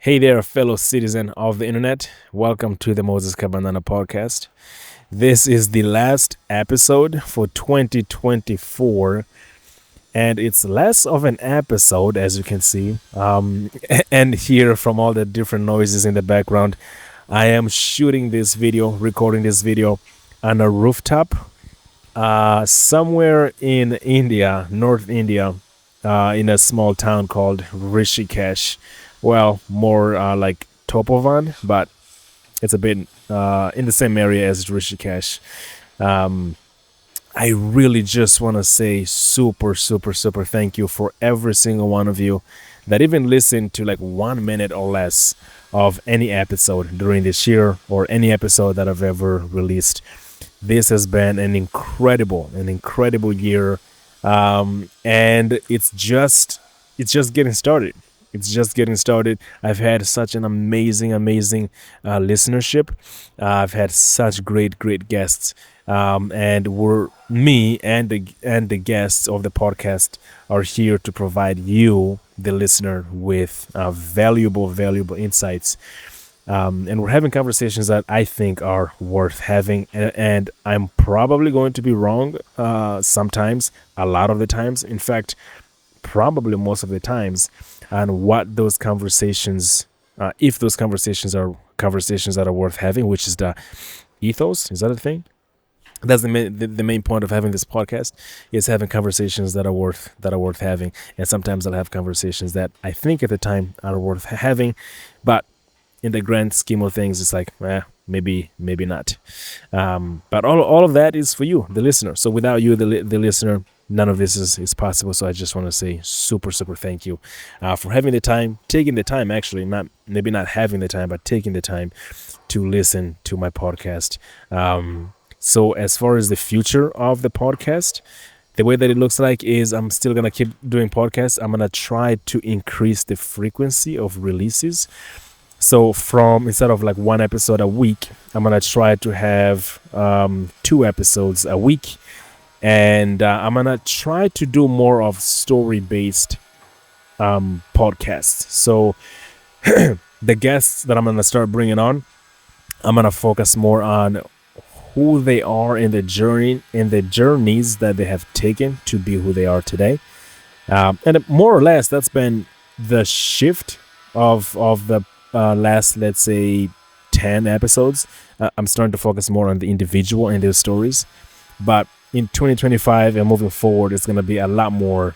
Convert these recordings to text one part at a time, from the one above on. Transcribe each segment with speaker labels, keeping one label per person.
Speaker 1: Hey there, fellow citizen of the internet. Welcome to the Moses Kabandana Podcast. This is the last episode for 2024, and it's less of an episode, as you can see, and hear from all the different noises in the background. I am shooting this video, recording this video on a rooftop somewhere in India, North India, in a small town called Rishikesh. Well, more like Topovan, but it's a bit in the same area as Rishikesh. I really just want to say super, super, super thank you for every single one of you that even listened to like 1 minute or less of any episode during this year or any episode that I've ever released. This has been an incredible year, and it's just getting started. It's just getting started. I've had such an amazing listenership. I've had such great guests, and me and the guests of the podcast are here to provide you, the listener, with valuable insights. And we're having conversations that I think are worth having, and I'm probably going to be wrong sometimes, a lot of the times. In fact, probably most of the times, and what those conversations, if those conversations are conversations that are worth having, which is the ethos. Is that a thing? That's the main point of having this podcast, is having conversations that are worth having. And sometimes I'll have conversations that I think at the time are worth having, but in the grand scheme of things, it's like, maybe not. But all of that is for you, the listener. So without you, the listener, none of this is possible. So I just want to say super thank you for having the time, taking the time, actually, not having the time, but taking the time to listen to my podcast. So as far as the future of the podcast, the way that it looks like is I'm still going to keep doing podcasts. I'm going to try to increase the frequency of releases. So from, instead of like one episode a week, I'm going to try to have 2 episodes a week. And I'm going to try to do more of story-based podcasts. So the guests that I'm going to start bringing on, I'm going to focus more on who they are in the journey, in the journeys that they have taken to be who they are today. And more or less, that's been the shift of the last, let's say, 10 episodes. I'm starting to focus more on the individual and their stories. But in 2025 and moving forward, it's going to be a lot more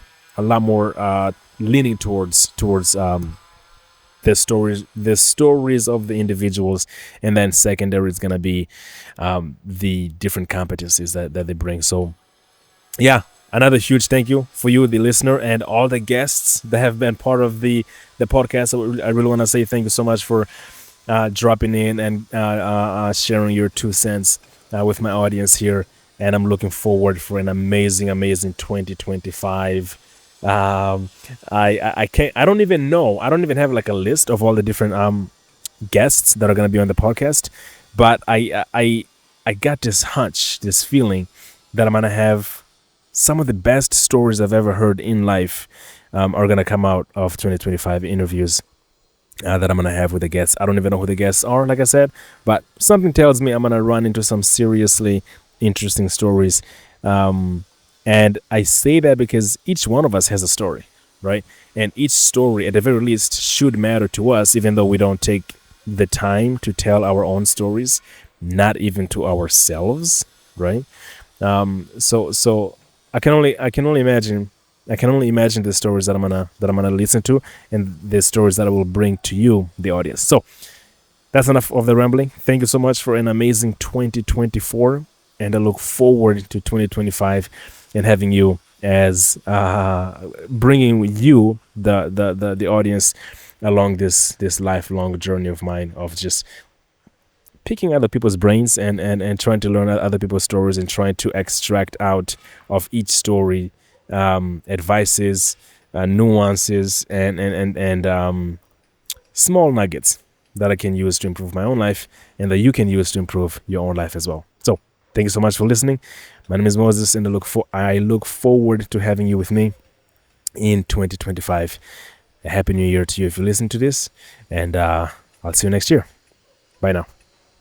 Speaker 1: leaning towards the stories of the individuals, and then secondary is going to be the different competencies that they bring. So yeah, another huge thank you for you, the listener, and all the guests that have been part of the podcast. So I really want to say thank you so much for dropping in and sharing your 2 cents with my audience here. And I'm looking forward for an amazing 2025. I don't even know. I don't even have like a list of all the different guests that are going to be on the podcast. But I got this hunch, this feeling that I'm going to have some of the best stories I've ever heard in life are going to come out of 2025 interviews that I'm going to have with the guests. I don't even know who the guests are, like I said, but something tells me I'm going to run into some seriously interesting stories. And I say that because each one of us has a story, right? And each story, at the very least, should matter to us, even though we don't take the time to tell our own stories, not even to ourselves, right? So I can only imagine the stories that I'm gonna listen to, and the stories that I will bring to you, the audience. So that's enough of the rambling. Thank you so much for an amazing 2024, and I look forward to 2025 and having you as bringing you the audience along this lifelong journey of mine of just picking other people's brains and trying to learn other people's stories and trying to extract out of each story advices, nuances, and small nuggets that I can use to improve my own life and that you can use to improve your own life as well. So thank you so much for listening. My name is Moses, and I look forward to having you with me in 2025. A happy new year to you if you listen to this. And I'll see you next year. Bye now.